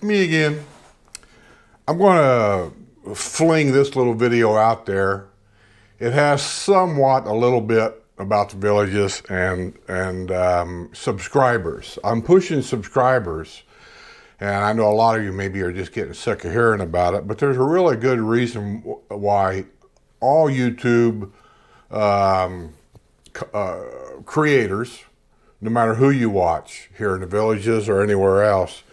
Me again. I'm going to fling this little video out there. It has somewhat a little bit about the villages and subscribers. I'm pushing subscribers, and I know a lot of you maybe are just getting sick of hearing about it, but there's a really good reason why all YouTube creators, no matter who you watch here in the villages or anywhere else,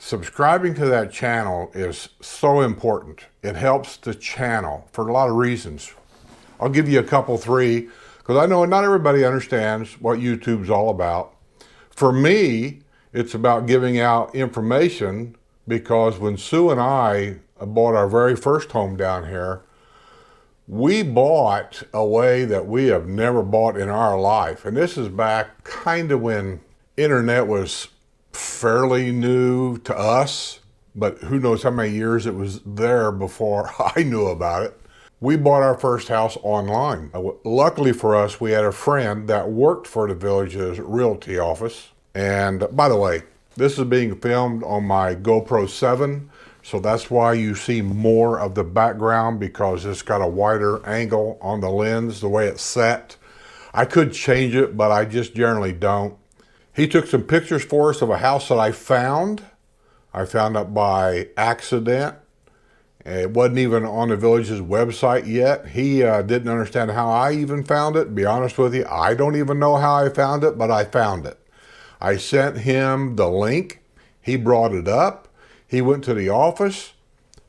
subscribing to that channel is so important. It helps the channel for a lot of reasons. I'll give you a couple, three, because I know not everybody understands what YouTube's all about. For me, it's about giving out information, because when Sue and I bought our very first home down here, we bought a way that we have never bought in our life. And this is back kind of when internet was fairly new to us, but who knows how many years it was there before I knew about it. We bought our first house online. Luckily for us, we had a friend that worked for the village's realty office. And by the way, this is being filmed on my GoPro 7, so that's why you see more of the background, because it's got a wider angle on the lens, the way it's set. I could change it, but I just generally don't. He took some pictures for us of a house that I found. I found it by accident. It wasn't even on the village's website yet. He didn't understand how I even found it. To be honest with you, I don't even know how I found it, but I found it. I sent him the link. He brought it up. He went to the office.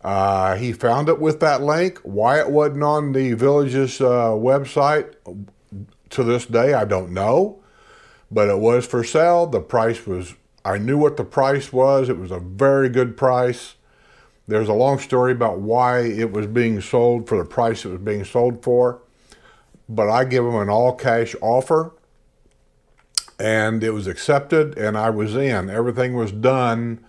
He found it with that link. Why it wasn't on the village's website to this day, I don't know. But it was for sale. The price was, I knew what the price was. It was a very good price. There's a long story about why it was being sold for the price it was being sold for. But I gave him an all-cash offer, and it was accepted, and I was in. Everything was done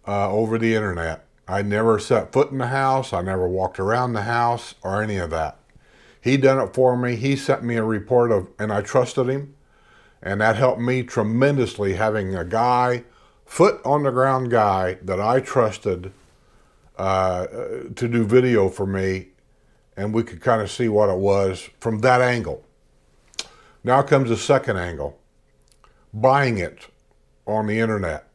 over the internet. I never set foot in the house. I never walked around the house or any of that. He done it for me. He sent me a report of, and I trusted him. And that helped me tremendously, having a guy, foot on the ground guy that I trusted to do video for me, and we could kind of see what it was from that angle. Now comes the second angle, buying it on the internet.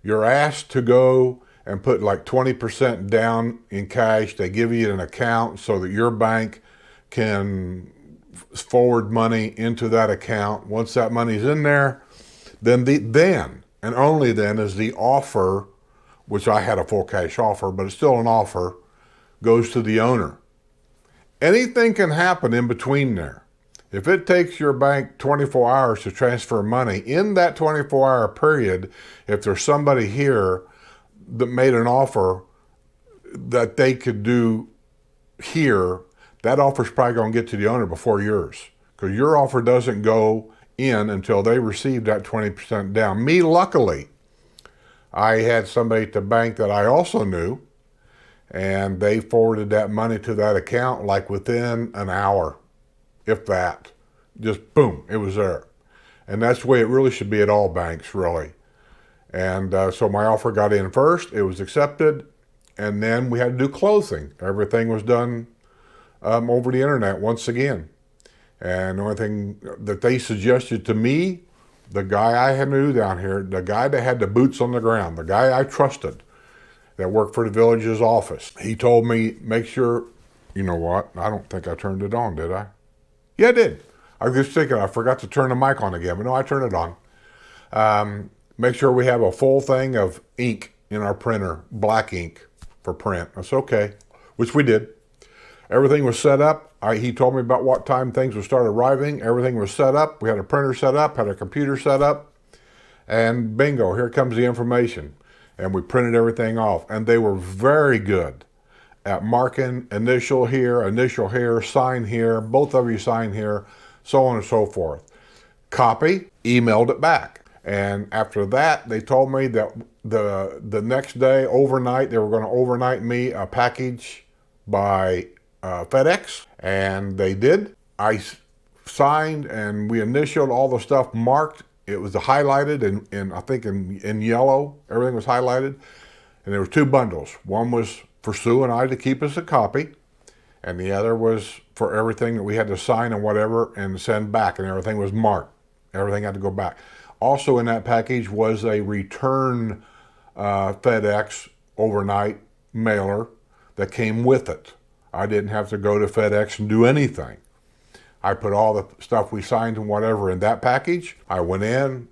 You're asked to go and put like 20% down in cash. They give you an account so that your bank can forward money into that account. Once that money's in there, then and only then is the offer, which I had a full cash offer, but it's still an offer, goes to the owner. Anything can happen in between there. If it takes your bank 24 hours to transfer money, in that 24-hour period, if there's somebody here that made an offer that they could do here, that offer's probably going to get to the owner before yours, because your offer doesn't go in until they receive that 20% down. Me, luckily, I had somebody at the bank that I also knew, and they forwarded that money to that account like within an hour, if that. Just boom, it was there. And that's the way it really should be at all banks, really. And so my offer got in first, it was accepted, and then we had to do closing. Everything was done over the internet once again. And the only thing that they suggested to me, the guy I knew down here, the guy that had the boots on the ground, the guy I trusted that worked for the village's office, he told me, make sure, you know what, I don't think I turned it on, did I? Yeah, I did. I was just thinking I forgot to turn the mic on again, but no, I turned it on. Make sure we have a full thing of ink in our printer, black ink for print. That's okay, which we did. Everything was set up. He told me about what time things would start arriving. Everything was set up. We had a printer set up, had a computer set up, and bingo, here comes the information. And we printed everything off. And they were very good at marking initial here, sign here, both of you sign here, so on and so forth. Copy, emailed it back. And after that, they told me that the next day, overnight, they were going to overnight me a package by FedEx, and they did. I signed, and we initialed all the stuff marked. It was highlighted in I think in yellow. Everything was highlighted. And there were 2 bundles. One was for Sue and I to keep us a copy, and the other was for everything that we had to sign and whatever and send back, and everything was marked. Everything had to go back. Also in that package was a return FedEx overnight mailer that came with it. I didn't have to go to FedEx and do anything. I put all the stuff we signed and whatever in that package. I went in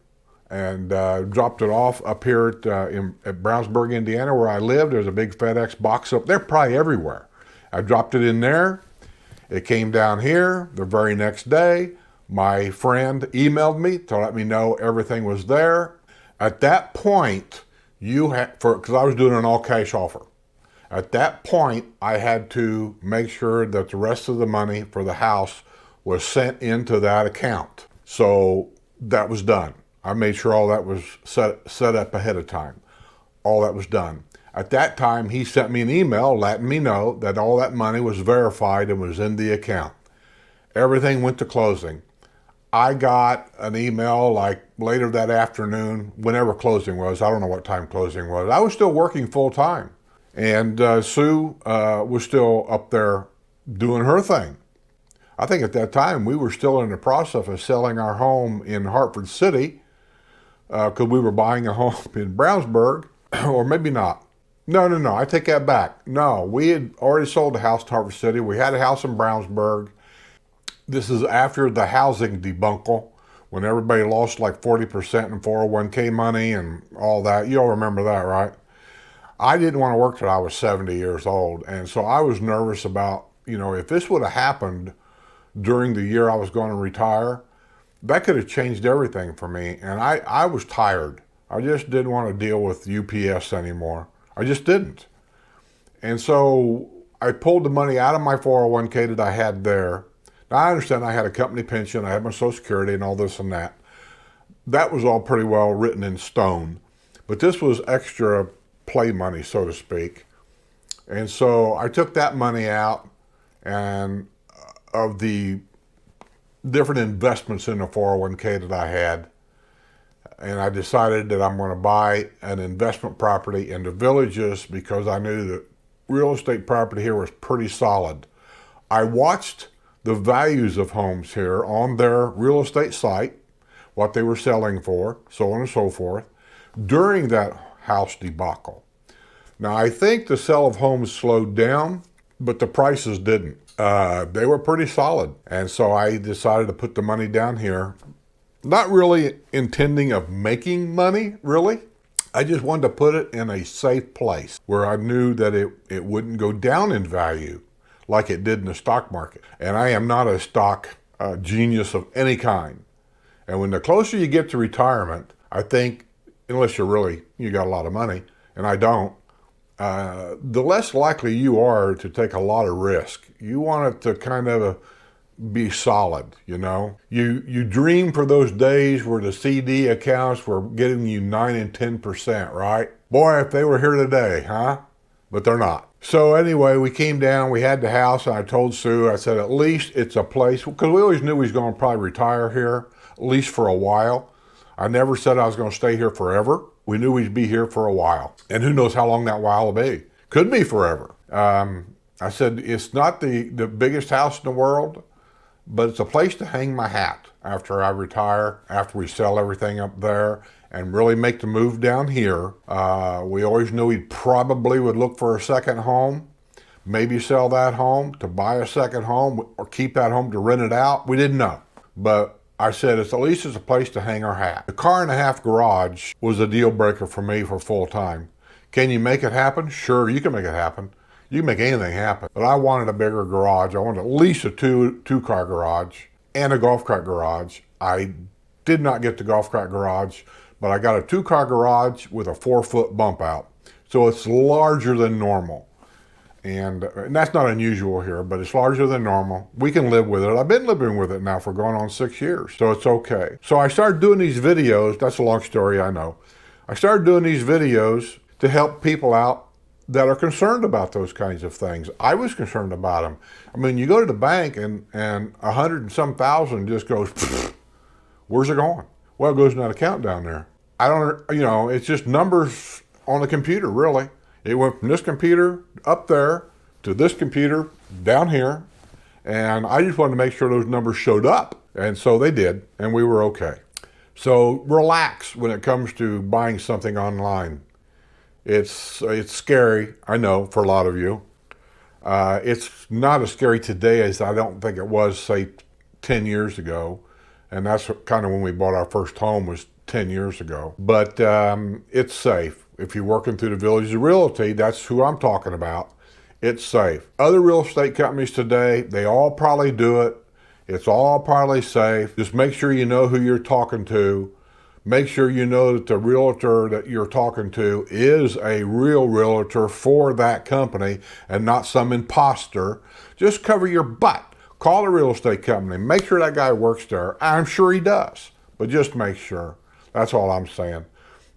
and dropped it off up here at Brownsburg, Indiana, where I lived. There's a big FedEx box up there, probably everywhere. I dropped it in there. It came down here the very next day. My friend emailed me to let me know everything was there. At that point, because I was doing an all cash offer. At that point, I had to make sure that the rest of the money for the house was sent into that account. So that was done. I made sure all that was set up ahead of time. All that was done. At that time, he sent me an email letting me know that all that money was verified and was in the account. Everything went to closing. I got an email like later that afternoon, whenever closing was. I don't know what time closing was. I was still working full time. And Sue was still up there doing her thing. I think at that time we were still in the process of selling our home in Hartford City because we were buying a home in Brownsburg, or maybe not. No, I take that back. No, we had already sold a house in Hartford City. We had a house in Brownsburg. This is after the housing debacle, when everybody lost like 40% in 401k money and all that. You all remember that, right? I didn't want to work till I was 70 years old. And so I was nervous about, if this would have happened during the year I was going to retire, that could have changed everything for me. And I was tired. I just didn't want to deal with UPS anymore. I just didn't. And so I pulled the money out of my 401k that I had there. Now, I understand I had a company pension, I had my Social Security and all this and that. That was all pretty well written in stone. But this was extra play money, so to speak. And so I took that money out, and of the different investments in the 401k that I had, and I decided that I'm going to buy an investment property in the Villages because I knew that real estate property here was pretty solid. I watched the values of homes here on their real estate site, what they were selling for, so on and so forth, during that house debacle. Now, I think the sale of homes slowed down, but the prices didn't. They were pretty solid. And so I decided to put the money down here, not really intending of making money, really. I just wanted to put it in a safe place where I knew that it wouldn't go down in value like it did in the stock market. And I am not a stock genius of any kind. And when the closer you get to retirement, I think, unless you got a lot of money, and I don't, the less likely you are to take a lot of risk. You want it to kind of be solid, You dream for those days where the CD accounts were getting you 9 and 10%, right? Boy, if they were here today, huh? But they're not. So anyway, we came down, we had the house, and I told Sue, I said, at least it's a place, because we always knew he was going to probably retire here, at least for a while. I never said I was going to stay here forever. We knew we'd be here for a while. And who knows how long that while will be. Could be forever. I said, it's not the biggest house in the world, but it's a place to hang my hat after I retire, after we sell everything up there and really make the move down here. We always knew we probably would look for a second home, maybe sell that home to buy a second home or keep that home to rent it out. We didn't know, but I said, at least it's a place to hang our hat. The 1.5 car garage was a deal breaker for me for full time. Can you make it happen? Sure, you can make it happen. You can make anything happen. But I wanted a bigger garage. I wanted at least a two-car garage and a golf cart garage. I did not get the golf cart garage, but I got a 2-car garage with a 4-foot bump out. So it's larger than normal. And that's not unusual here, but it's larger than normal. We can live with it. I've been living with it now for going on 6 years, so it's okay. So I started doing these videos. That's a long story, I know. I started doing these videos to help people out that are concerned about those kinds of things. I was concerned about them. I mean, you go to the bank and 100 and some thousand just goes, where's it going? Well, it goes in that account down there. I don't, it's just numbers on the computer, really. It went from this computer up there to this computer down here, and I just wanted to make sure those numbers showed up, and so they did, and we were okay. So relax when it comes to buying something online. It's scary, I know, for a lot of you. It's not as scary today as I don't think it was, say, 10 years ago. And that's kind of when we bought our first home, was 10 years ago. But it's safe. If you're working through the Village of Realty, that's who I'm talking about. It's safe. Other real estate companies today, they all probably do it. It's all probably safe. Just make sure you know who you're talking to. Make sure you know that the realtor that you're talking to is a real realtor for that company and not some imposter. Just cover your butt. Call the real estate company. Make sure that guy works there. I'm sure he does, but just make sure. That's all I'm saying.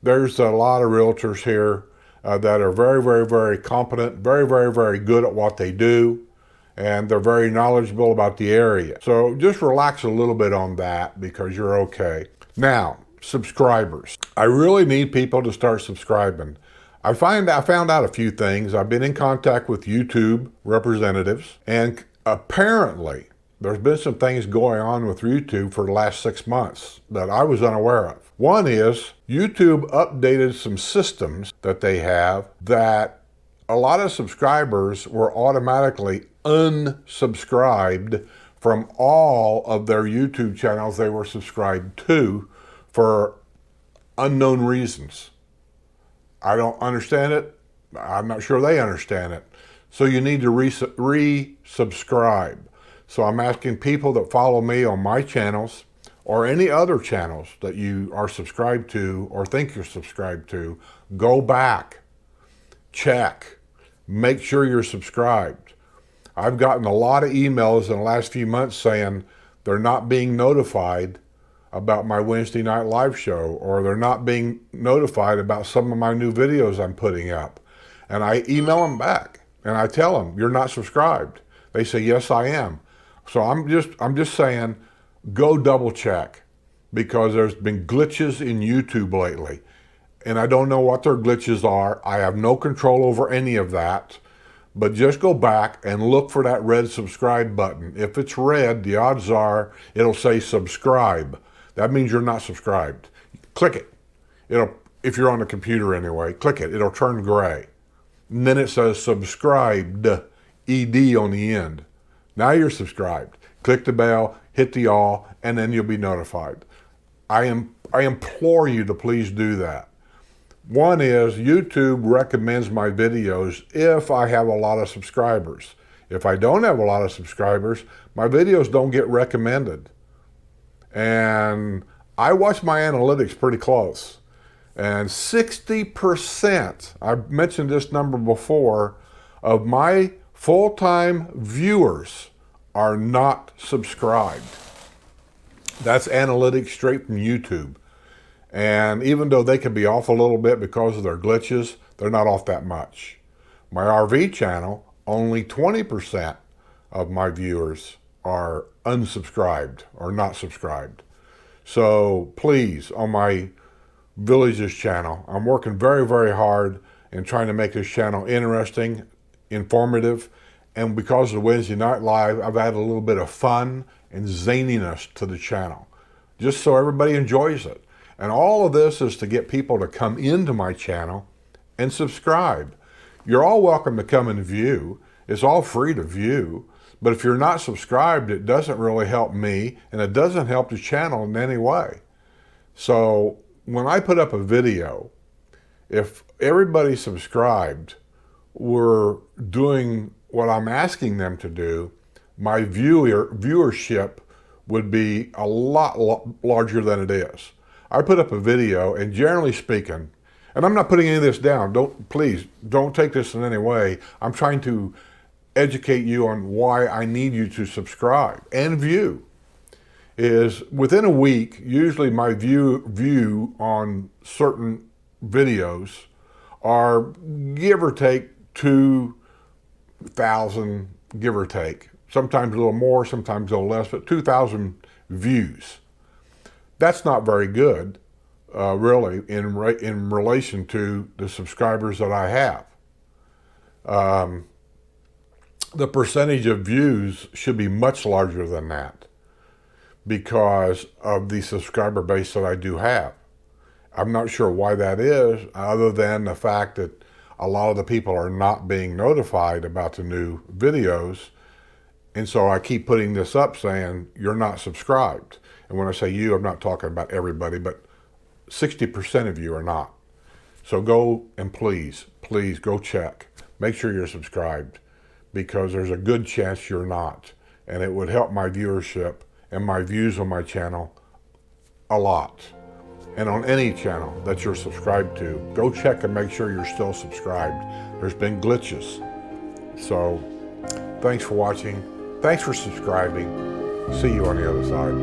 There's a lot of realtors here that are very, very, very competent, very, very, very good at what they do, and they're very knowledgeable about the area. So just relax a little bit on that because you're okay. Now, subscribers. I really need people to start subscribing. I found out a few things. I've been in contact with YouTube representatives, and apparently there's been some things going on with YouTube for the last 6 months that I was unaware of. One is YouTube updated some systems that they have that a lot of subscribers were automatically unsubscribed from all of their YouTube channels they were subscribed to for unknown reasons. I don't understand it. I'm not sure they understand it. So you need to resubscribe. So I'm asking people that follow me on my channels or any other channels that you are subscribed to or think you're subscribed to, go back, check, make sure you're subscribed. I've gotten a lot of emails in the last few months saying they're not being notified about my Wednesday night live show, or they're not being notified about some of my new videos I'm putting up. And I email them back and I tell them, you're not subscribed. They say, yes, I am. So I'm just saying, go double check, because there's been glitches in YouTube lately. And I don't know what their glitches are. I have no control over any of that. But just go back and look for that red subscribe button. If it's red, the odds are it'll say subscribe. That means you're not subscribed. Click it. If you're on a computer anyway, click it. It'll turn gray. And then it says subscribed, ED on the end. Now you're subscribed. Click the bell, hit the all, and then you'll be notified. I implore you to please do that. One is YouTube recommends my videos if I have a lot of subscribers. If I don't have a lot of subscribers, my videos don't get recommended. And I watch my analytics pretty close. And 60%, I've mentioned this number before, of my full-time viewers are not subscribed. That's analytics straight from YouTube. And even though they can be off a little bit because of their glitches, they're not off that much. My RV channel, only 20% of my viewers are unsubscribed or not subscribed. So please, on my Villages channel, I'm working very, very hard in trying to make this channel interesting, informative, and because of Wednesday Night Live, I've added a little bit of fun and zaniness to the channel, just so everybody enjoys it. And all of this is to get people to come into my channel and subscribe. You're all welcome to come and view. It's all free to view. But if you're not subscribed, it doesn't really help me, and it doesn't help the channel in any way. So when I put up a video, if everybody subscribed were doing what I'm asking them to do, my viewership would be a lot larger than it is. I put up a video, and generally speaking, and I'm not putting any of this down, please don't take this in any way. I'm trying to educate you on why I need you to subscribe and view. Is within a week, usually my view on certain videos are give or take 2,000, give or take. Sometimes a little more, sometimes a little less, but 2,000 views. That's not very good, really, in relation to the subscribers that I have. the percentage of views should be much larger than that because of the subscriber base that I do have. I'm not sure why that is, other than the fact that a lot of the people are not being notified about the new videos. And so I keep putting this up saying, you're not subscribed. And when I say you, I'm not talking about everybody, but 60% of you are not. So go and please go check. Make sure you're subscribed, because there's a good chance you're not. And it would help my viewership and my views on my channel a lot. And on any channel that you're subscribed to, go check and make sure you're still subscribed. There's been glitches. So thanks for watching. Thanks for subscribing. See you on the other side.